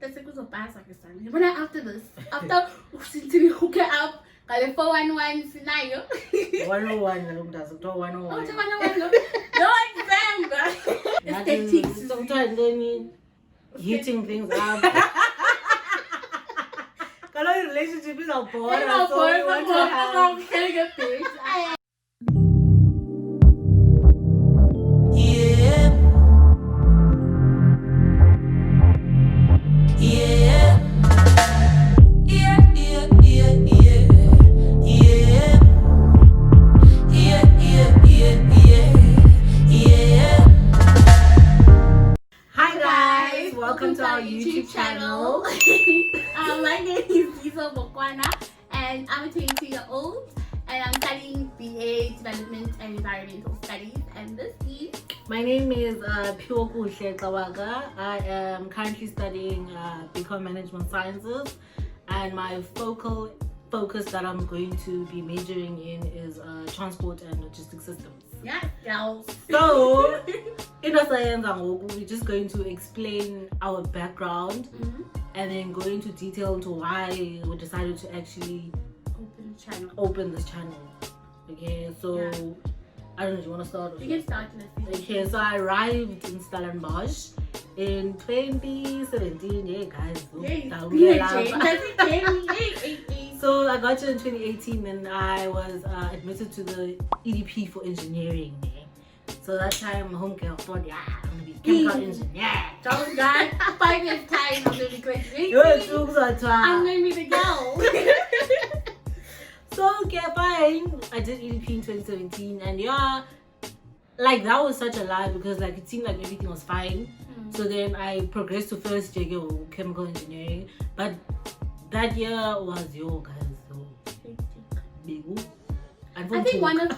bese kuzobhasa ke sana. Yabona after this, after usithini hook up ngale 411 sinayo. 101 nalo mntazi kuthiwa 101. Oh, 101 lo. No exam. Aesthetics. Sometimes then heating things up. Kalau relationship is a bore. So you want to have. Welcome to our YouTube channel. My name is Lisa Bokwana and I'm a 22-year-old and I'm studying BA Development and Environmental Studies, and this is... My name is Pyokuhle Kawaga. I am currently studying BCom Management Sciences, and my focus that I'm going to be majoring in is transport and logistics systems. Yeah, girls. So, in a science, we're just going to explain our background and then go into detail into why we decided to actually open this channel. Okay, so I don't know, do you want to start? You can start. Okay, so I arrived in Stellenbosch in 2017. Yeah, guys. So I got here in 2018 and I was admitted to the EDP for engineering. So that time, home girl thought, yeah, I'm gonna be chemical engineer. Oh God, 5 years time, I'm gonna be graduating. I'm gonna be the girl. So okay, fine. I did EDP in 2017, and yeah, like that was such a lie because like it seemed like everything was fine. So then I progressed to first year chemical engineering, but that year was I think one of the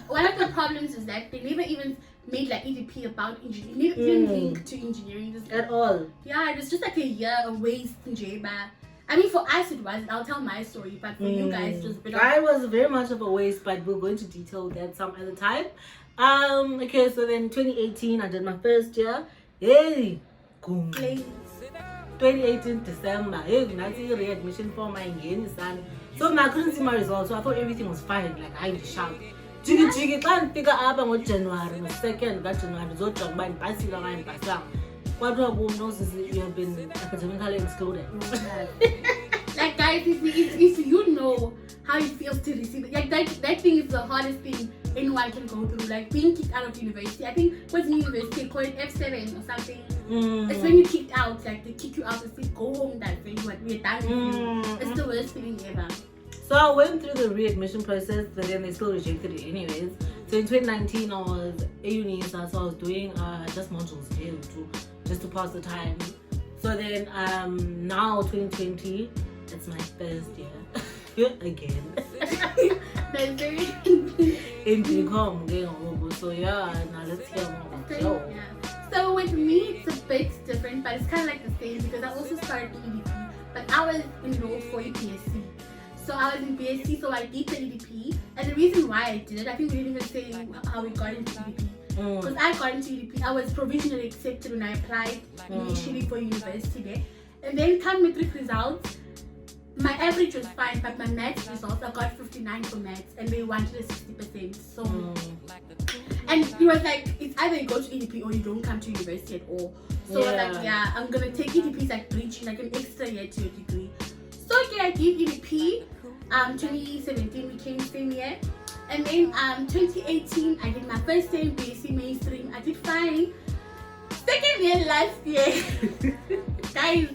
problems is that they never even made like EDP about engineering. They didn't link to engineering at all. Yeah, it was just like a year a waste in J-Ba. I mean, for us it was. I'll tell my story, but for you guys, it was a bit of... I was very much of a waste, but we'll go into detail that some other time. Okay, so then 2018, I did my first year. Hey, 2018 December. Hey, the readmission form again, so I couldn't see my results, so I thought everything was fine. Like I just shout. Jiggy can't figure out about January, the 2nd January, so talk about passing around passing. What do I know is you have been academically excluded. Like guys, if you know how it feels to receive it, like that thing is the hardest thing anyone can go through. Like being kicked out of university. I think what's in university they call it F7 or something. It's when you're kicked out, like they kick you out and say go home that day, what we're done with you. It's the worst feeling ever. So I went through the readmission process, but then they still rejected it anyways. So in 2019 I was a uni, so I was doing just modules here just to pass the time. So then now 2020, it's my first year again. In BCom. So yeah, now let's hear more. So with me it's a bit different, but it's kind of like the same because I also started EDP, but I was enrolled for BSc. So I was in BSc, so I did the EDP, and the reason why I did it, I think we didn't even say how we got into EDP. Because I got into EDP, I was provisionally accepted when I applied initially for university there. And then come matric results, my average was fine, but my maths results, I got 59 for maths, and they wanted a 60%. So, and it was like, it's either you go to EDP or you don't come to university at all. So I was like, yeah, I'm gonna take EDP like breaching like an extra year to your degree. So okay, I did EDP. 2017 we came same year, and then 2018 I did my first year in BSc mainstream. I did fine. Second year last year, guys,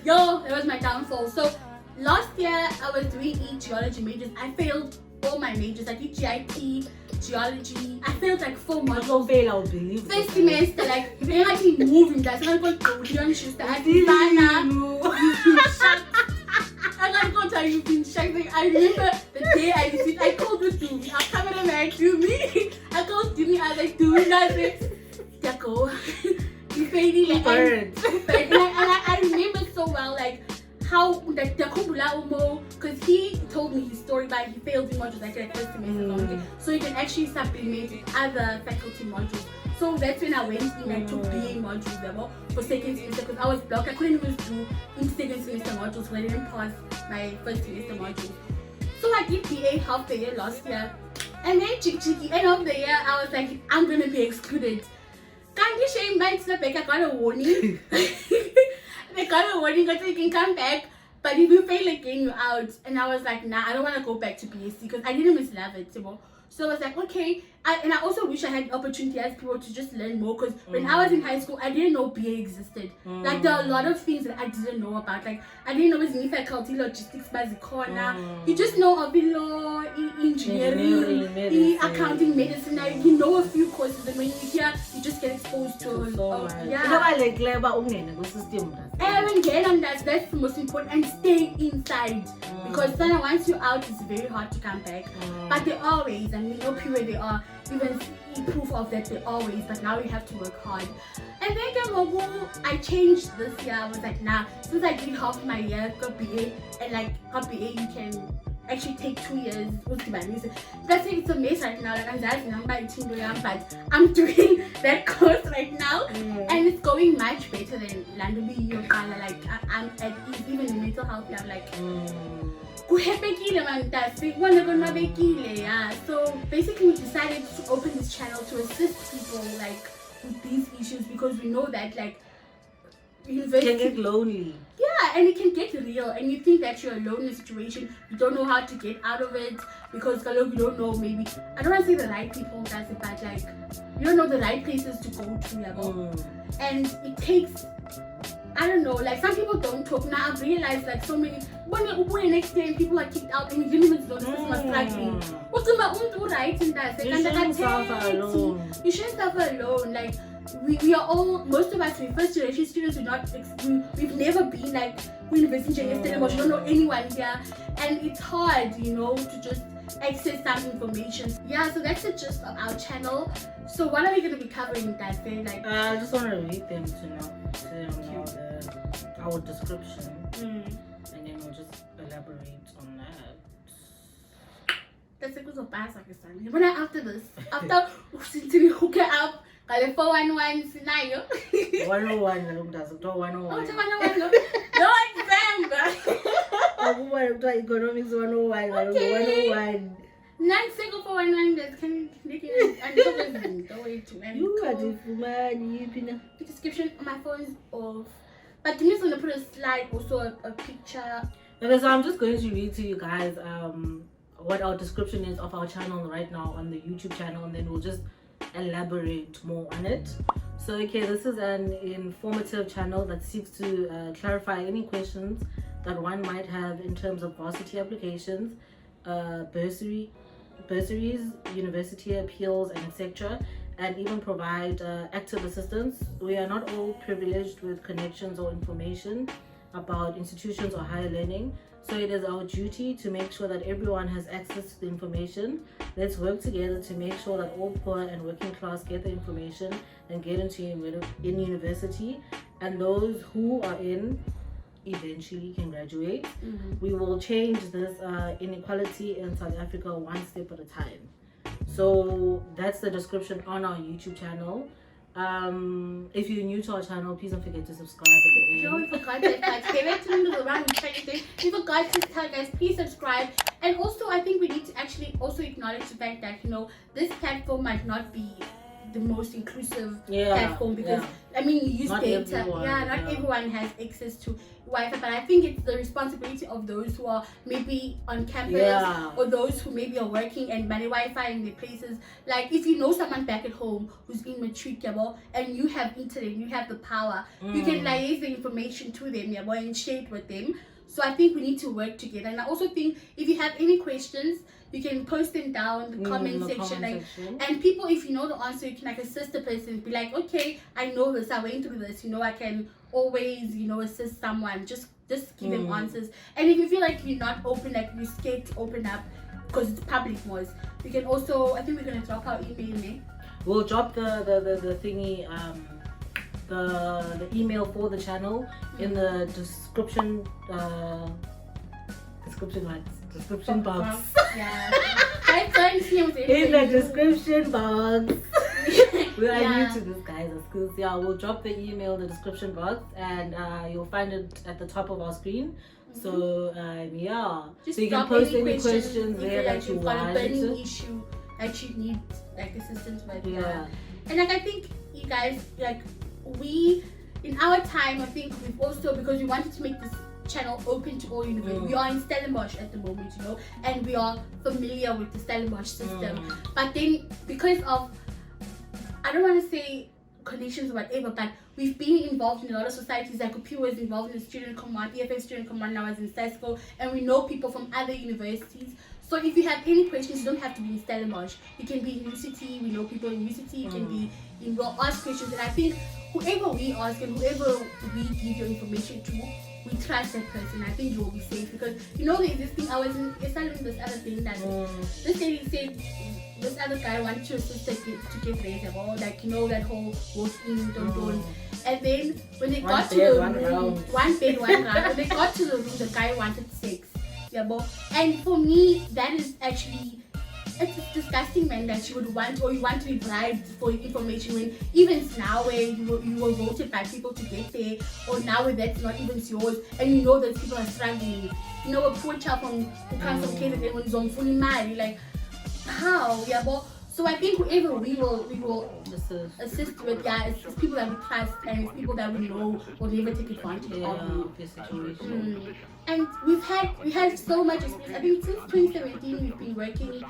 it was my downfall. So last year I was doing geology majors. I failed all my majors. I did GIT, geology. I failed like 4 modules. Don't fail, I'll believe. First semester, like if you're actually moving, that's not called Godian Schuster. I did you've been shaking. I remember the day I received, I called you to me. Our cameraman to me. I called Jimmy, I was like, do nothing. Jaco. You faded like I remember so well, like how like because he told me his story, but he failed in modules like that first semester, so he can actually supplement with other faculty modules. So So that's when I went in and took BA modules for second semester because I was blocked. I couldn't even do in second semester modules because I didn't pass my first semester modules. So I did BA half the year last year. And then cheeky, end of the year, I was like, I'm gonna be excluded. Can't you shame my back? I got a warning. They got a warning that you can come back. But if you fail again, you're out. And I was like, nah, I don't want to go back to BSc because I didn't miss love it. So I was like, okay. And I also wish I had the opportunity as people to just learn more because when I was in high school, I didn't know BA existed. Like, there are a lot of things that I didn't know about. Like, I didn't know it was new faculty, logistics, corner. You just know of law, engineering, accounting, medicine. Like, you know a few courses, and when you're here, you just get exposed to that's the most important. And stay inside because then once you're out, it's very hard to come back. But they always, and we know people they are. Even see proof of that they always, but now we have to work hard. And then I changed this year. I was like, nah, since I did half my year, got BA, and like got BA, you can actually take 2 years. That's it, it's a mess right now. Like but I'm doing that course right now, and it's going much better than Landobi or Kala. Like I'm at ease, even in mental health. I'm like. So basically we decided to open this channel to assist people like with these issues because we know that like university can get lonely. Yeah, and it can get real and you think that you're alone in a situation, you don't know how to get out of it because you don't know, maybe I don't want to say the right people does it, but like you don't know the right places to go to and it takes, I don't know, like some people don't talk. Now I've realized like so many when next day people are kicked out and you didn't even know this person was struggling. You shouldn't suffer alone. Like we are all, most of us, we're first generation students, we've never been like university yesterday, but you don't know anyone here. And it's hard, to just access some information. Yeah, so that's the gist of our channel. So what are we going to be covering that day? Like I just want to read them to know our description, and then we'll just elaborate on that. That's it, was pass Pakistan. When after this, after we hook it up, the 411 scenario. 101, I don't know. 101. No exam. Economics 101, I don't know 101. Non-single 411 that can the description on my phone is off. But I'm just going to put a slide, also a picture. Okay, so I'm just going to read to you guys what our description is of our channel right now on the YouTube channel, and then we'll just elaborate more on it. So okay, this is an informative channel that seeks to clarify any questions that one might have in terms of varsity applications, bursaries, university appeals, and etc., and even provide active assistance. We are not all privileged with connections or information about institutions or higher learning, so it is our duty to make sure that everyone has access to the information. Let's work together to make sure that all poor and working class get the information and get into university, and those who are in eventually can graduate. We will change this inequality in South Africa one step at a time. So that's the description on our YouTube channel. If you're new to our channel, please don't forget to subscribe at the end. Don't forget to tell guys, please subscribe. And also I think we need to actually also acknowledge the fact that this platform might not be the most inclusive platform because I mean you use data. Everyone has access to Wi-Fi, but I think it's the responsibility of those who are maybe on campus or those who maybe are working and money Wi-Fi in their places. Like if you know someone back at home who's been matriculable and you have internet, you have the power, you can liaise the information to them and share it with them. So I think we need to work together. And I also think if you have any questions, you can post them down in the comment section. And people, if you know the answer, you can assist the person. Be like, okay, I know this, I went through this. I can always, assist someone. Just give them answers. And if you feel like you're not open, like you're scared to open up because it's public noise, you can also, I think we're gonna drop our email name. We'll drop the thingy, the email for the channel in the description box. Yeah. In the description box. We are Yeah. new to this, guys. Because yeah, we'll drop the email in the description box, and you'll find it at the top of our screen. So yeah, Just so you can drop post any questions if there that you you've got a want. burning issue that you need like assistance with. Yeah. And like I think you guys like we in our time I think we've also because we wanted to make this channel open to all universities. We are in Stellenbosch at the moment, you know, and we are familiar with the Stellenbosch system. But then because of I don't want to say connections or whatever, but we've been involved in a lot of societies. Like Upi was involved in the student command, EFF student command, now I was in SESCO, and we know people from other universities. So if you have any questions, you don't have to be in Stellenbosch. You can be in UCT, we know people in UCT, you can be in, we'll ask questions, and I think whoever we ask and whoever we give your information to, we trust that person. I think you will be safe because you know there's this thing, I was in this other thing that this lady said this other guy wanted to assist her to get raised, or like you know that whole walk in, don't. And then when they got to the room, one bed, one round, when they got to the room, the guy wanted sex. Yeah, but and for me that is actually it's disgusting, man, that you would want or you want to be bribed for information when even now where you were voted by people to get there, or now where that's not even yours, and you know that people are struggling. You know, a poor child who comes from KZN when he's on fully married, like how? Yeah, but so I think whoever we will assist with, yeah, it's people that we trust and it's people that we know will never take advantage of the situation. And we had so much experience. I think since 2017 we've been working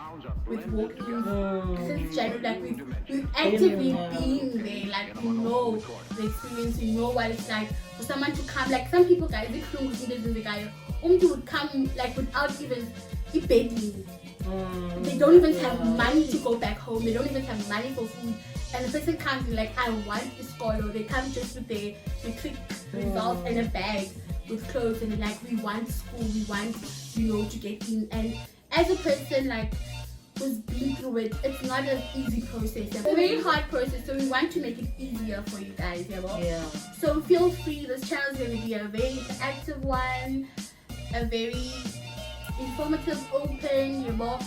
with walk-ins. Since January, like we've actively been there. Like we know the experience, we know what it's like for someone to come. Like some people, guys, the guy would come like without even bedding. They don't even have money to go back home. They don't even have money for food. And the person comes and like, I want a scholar. They come just with their matric results and a bag with clothes, and they're like, we want school, we want, you know, to get in. And as a person like who's been through it, it's not an easy process. It's a very hard process. So we want to make it easier for you guys, yeah. So feel free. This channel is going to be a very interactive one, a very informative, open, you know,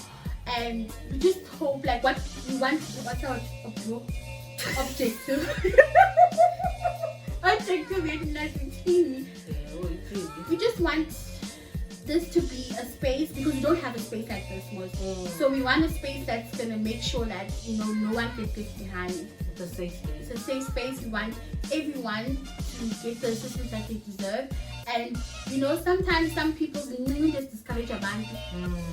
and we just hope like what we want. What's our objective? Objective in 2019. We just want this to be a space because we don't have a space like this most. So we want a space that's gonna make sure that you know no one gets left behind. It's a safe space. It's a safe space. We want everyone to get the assistance that they deserve. And you know, sometimes some people just discourage a band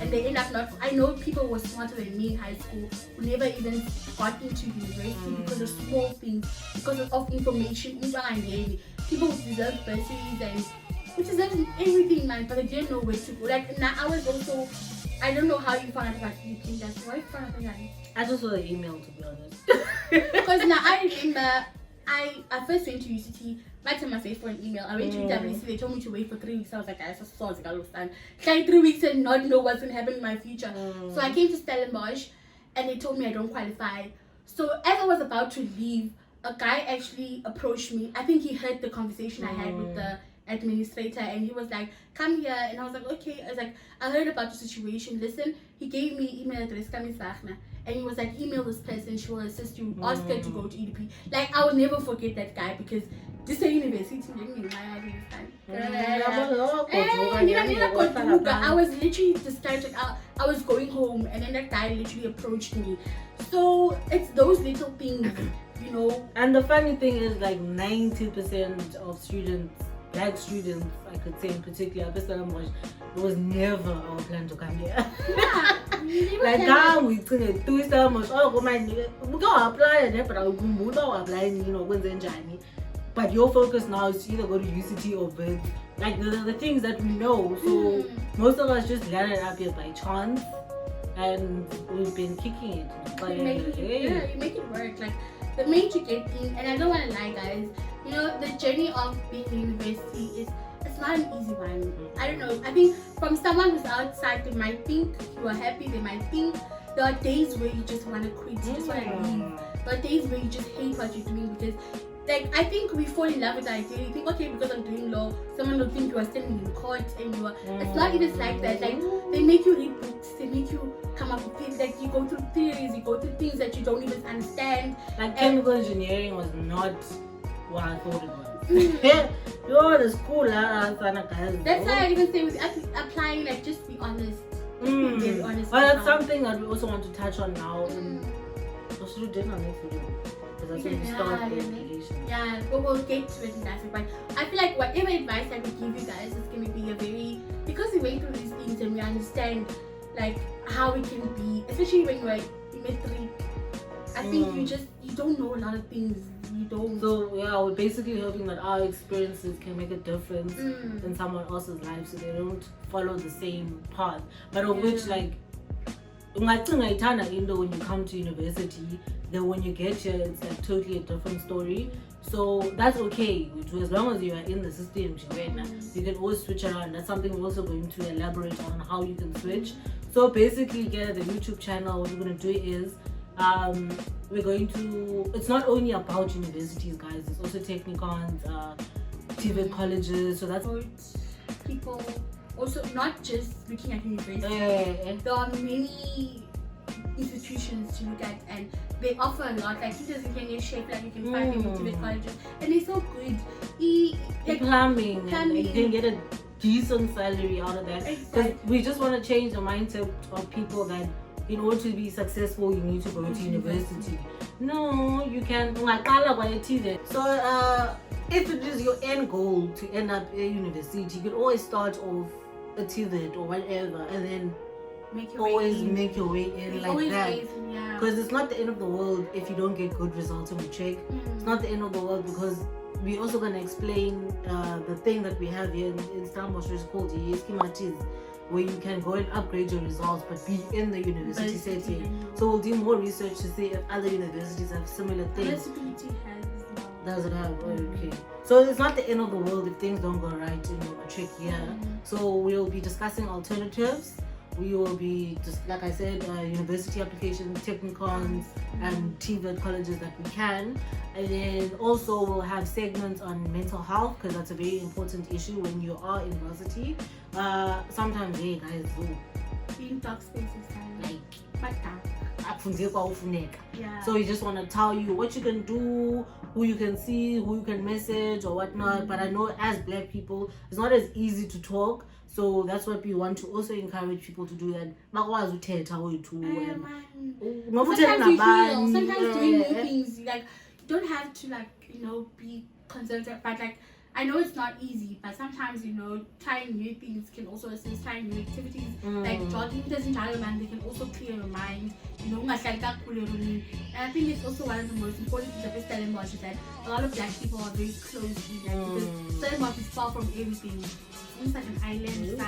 and they end up not. I know people were smarter than me in high school who never even got into university because of small things, because of information. People who deserve bursaries and who deserve everything, man, but they didn't know where to go. Like now, I was also. I don't know how you found out about EDP. That's why you found out about it. I just saw the email, to be honest. Because now I remember I first went to UCT. By the time I wait for an email, I went to WC. They told me to wait for 3 weeks. I was like, I just saw it. I was done. Like 3 weeks and not know what's gonna happen in my future. So I came to Stellenbosch, and they told me I don't qualify. So as I was about to leave, a guy actually approached me. I think he heard the conversation I had with the administrator, and he was like, come here. And I was like, okay. I was like, I heard about the situation. Listen, he gave me email address, and he was like, email this person, she will assist you, ask her to go to EDP. Like, I will never forget that guy because this is university I was literally distracted. I was going home, and then that guy literally approached me. So it's those little things, you know. And the funny thing is, like 90% of students, black students, I could say in particular, it was never our plan to come here. Yeah, like now we think do so much. Oh, we go apply and apply, but your focus now is to either go to UCT or VID. Like the things that we know. So most of us just landed up here by chance, and we've been kicking it. But you make it work. Like the main to get in, and I don't want to lie, guys. You know, the journey of being in university it's not an easy one. I don't know. I think from someone who's outside, they might think you are happy. They might think there are days where you just want to quit. You just want to leave. There are days where you just hate what you're doing because like, I think we fall in love with the idea. You think, okay, because I'm doing law, someone will think you are standing in court and you are. It's not even like that. Like, they make you read books, they make you come up with things. Like, you go through theories, you go through things that you don't even understand. Like, chemical engineering was not what I thought it was. You're the school, guys. That's why I even say with applying, like, just be honest. Just be very honest. But that's something that we also want to touch on now. What should we do on next video? Because that's when we start the application. Yeah, but we'll get to it in that. But I feel like whatever advice that we give you guys is going to be a very, because we went through these things and we understand like how it can be, especially when you're in Matric. I think you don't know a lot of things. You don't. So yeah, we're basically hoping that our experiences can make a difference in someone else's life, so they don't follow the same path. But of which, like, when you come to university, then when you get here, it's like totally a different story. So that's okay, as long as you are in the system, you can always switch around. That's something we're also going to elaborate on, how you can switch. So basically, the YouTube channel, what we're going to do is we're going to, it's not only about universities, guys, it's also technicons, TVET colleges, so that's people also not just looking at universities. There are many institutions to look at and they offer a lot, like teachers in Kenya shape, like you can find them in TVET colleges and they're so good. Like plumbing, and you can get a decent salary out of that. Because we just want to change the mindset of people that in order to be successful, you need to go to university. No, you can. So if it is your end goal to end up at university, you can always start off a TVET or whatever, and then make your way in like that. Because it's not the end of the world if you don't get good results on the check. It's not the end of the world because we're also going to explain the thing that we have here in Stellenbosch, which is called the schematics, where you can go and upgrade your results but be in the university setting. So we'll do more research to see if other universities have similar things. Does it have? Okay. So it's not the end of the world if things don't go right in your matric year. So we'll be discussing alternatives. We will be, just like I said, university applications, technicons, and TVET colleges that we can. And then also we'll have segments on mental health, because that's a very important issue when you are in university. Sometimes, hey guys, being dark spaces, like, so we just want to tell you what you can do, who you can see, who you can message or whatnot. But I know as black people, it's not as easy to talk. So that's what we want to also encourage people to do, that. Sometimes doing new things, like, you don't have to, like, be conservative, but like, I know it's not easy, but sometimes, trying new things can also assist. Trying new activities, like jogging doesn't matter, man. They can also clear your mind. And I think it's also one of the most important things about Stellenbosch is that a lot of black people are very close to because Stellenbosch is far from everything. It's almost like an island.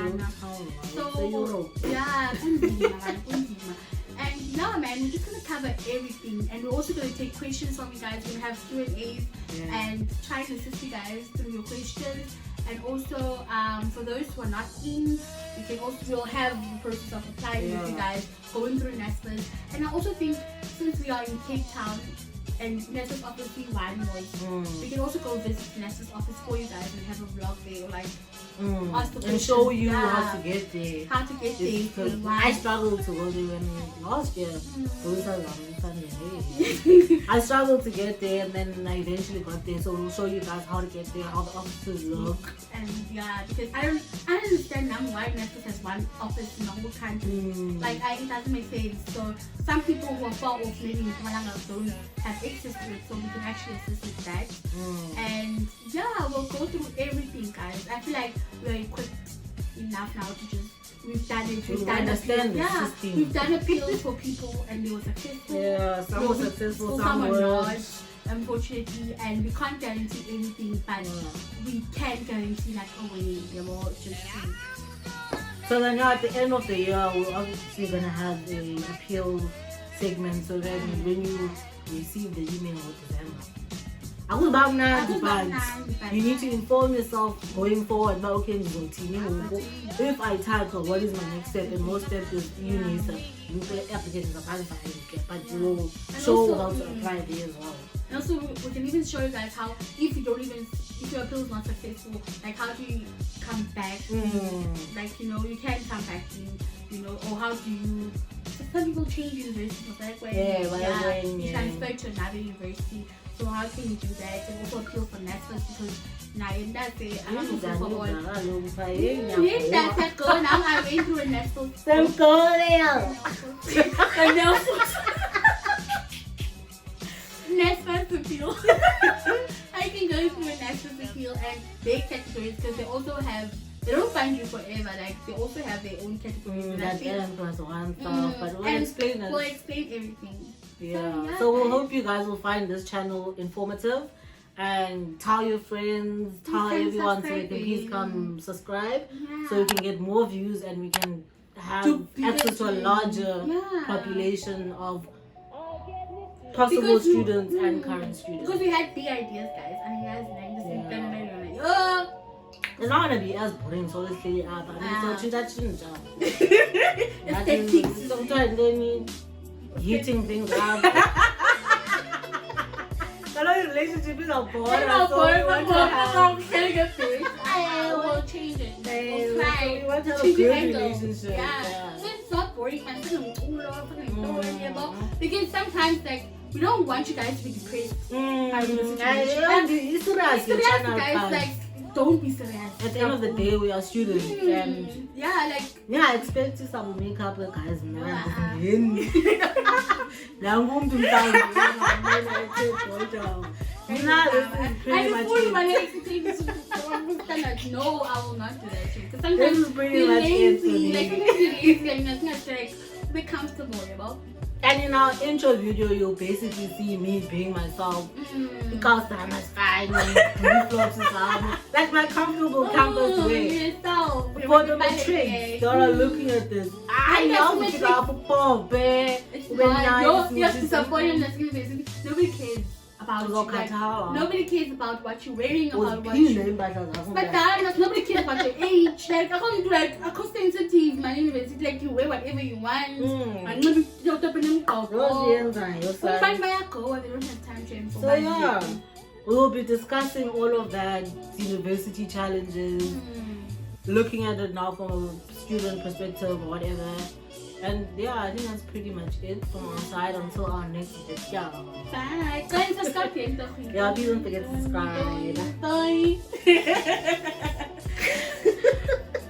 So, yeah, and yeah, man, we're just gonna cover everything, and we're also gonna take questions from you guys. We're gonna have Q&As and try to assist you guys through your questions. And also, for those who are not in, we'll have the process of applying with you guys, going through NSFAS. And I also think since we are in Cape Town and NSFAS office being one voice, we can also go visit NSFAS office for you guys and have a vlog there, or like ask the questions and show you how to get there. I struggled to go there last year. I struggled to get there, and then I eventually got there. So we'll show you guys how to get there, how the offices look. And yeah, because I don't understand now why NSFAS has one office in the whole country. Like, it doesn't make sense. So some people who are far off living in Mpumalanga don't have access to it, so we can actually assist with that. And yeah, we'll go through everything, guys. I feel like we're equipped enough now to just, we've done it. We've done appeals for people and they were successful. Yeah, some were successful, some were not, unfortunately. And we can't guarantee anything, but we can guarantee like a way. So then at the end of the year, we're obviously gonna have an appeal segment, so that when you receive the email of December, you need to inform yourself going forward. But okay, if I tackle what is my next step, and most steps is you need some applications of but you will show how to apply there as well. And also, we can even show you guys how if your appeal is not successful, like how do you come back? Like, you know, you can come back to, you know, or how do you? Some people change universities, like when you transfer to another university. So how can you do that? And also appeal for NSFAS because now that's it. I'm not looking for all. Now I went through a NSFAS. So go there. And also NSFAS appeal. I can go through a NSFAS appeal and their categories because they also have. They don't find you forever. Like they also have their own categories. That Ellen plus one stuff, but we'll explain it. We'll explain everything. Yeah. So we'll hope you guys will find this channel informative, and tell your friends, tell everyone so they can please come subscribe, so we can get more views and we can have access to a larger population of possible students and current students. Because we had big ideas, guys. I mean, guys, like this it's not gonna be as boring, so let's say but I mean, so that shouldn't jump. It's sometimes they need heating things up. I know your relationship is a boring. We'll change it. We'll try. We want to have a good relationship. Yeah. So it's not boring. Because sometimes, like, we don't want you guys to be depressed. Guys, like, don't be serious. At the end of the day, we are students, and I expect some makeup, guys. No, I will not do that. Because sometimes this is pretty much lazy, like be comfortable, you know. And in our intro video, you'll basically see me being myself. Because I'm fine, like my comfortable campus way. For the matrix, they are looking at this. I know what you got for Paul, babe. You're disappointed. Nobody cares about you. Like, nobody cares about what you're wearing, about what you. But nobody cares about your age. Like I can't do like a cost sensitive. My university, like you wear whatever you want. And maybe you're top in go. Find by a go. They don't have time to info. So yeah, we will be discussing all of that university challenges, looking at it now from a student perspective or whatever. And yeah, I think that's pretty much it from our side until our next video. Bye. Go and subscribe. Yeah, please don't forget to subscribe. Bye.